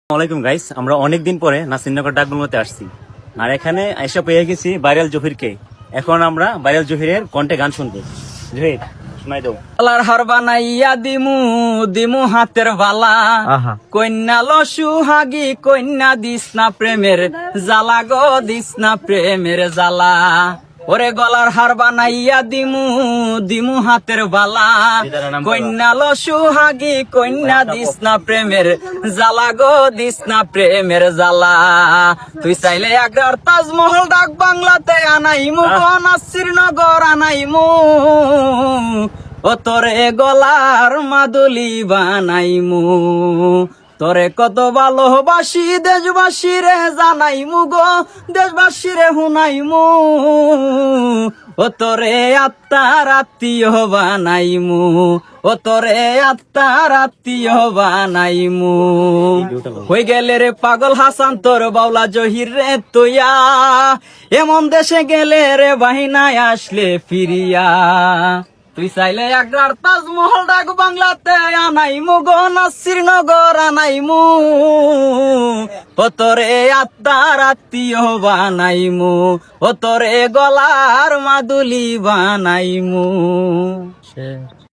আসসালামাইকুম গাইস, আমরা অনেকদিন পরে নাসিরনগর ডাকবাংলোতে আসছি। আর এখানে এসে পেয়ে গেছি ভাইরাল জহিরকে। এখন আমরা ভাইরাল জহিরের কণ্ঠে গান শুনবো। জহির, শোনাই দাও। আলার হার বানাইয়া দিমু দিমু হাতের বালা, কন্যা লো সুহাগী কন্যা দিস না প্রেমের জ্বালা গো, দিস না প্রেমের জ্বালা। ওরে গলার হার বানাইয়া দিমু দিমু হাতের বালা, কন্যা লো সুহাগী কন্যা দিস না প্রেমের জ্বালা গো, দিস না প্রেমের জ্বালা। তুই চাইলে আগ্রার তাজমহল ডাক বাংলাতে আনাইমু গো, নাসিরনগর আনাইমু। ও তোরে গলার মাদুলি বানাইমু, তোরে কত ভালোবাসি দেশবাসী রে জানাইমু গো, দেশবাসী রে হুনাইমু। ও তোরে আত্মার আত্মীয় বানাইমু, ও তোরে আত্মার আত্মীয় বানাইমু। হয়ে গেলে রে পাগল হাসান তোর বাউলা জহির রে তুইয়া, এমন দেশে গেলে রে বাহিনায় আসলে ফিরিয়া। তুই চাইলে আগ্রার তাজমহল ডাক বাংলাতে আনাইমু গো, নাসিরনগর আনাইমু। ও তোরে আত্মার আত্মীয় বানাইমু, ও তোরে গলার মাদুলি বানাইমু।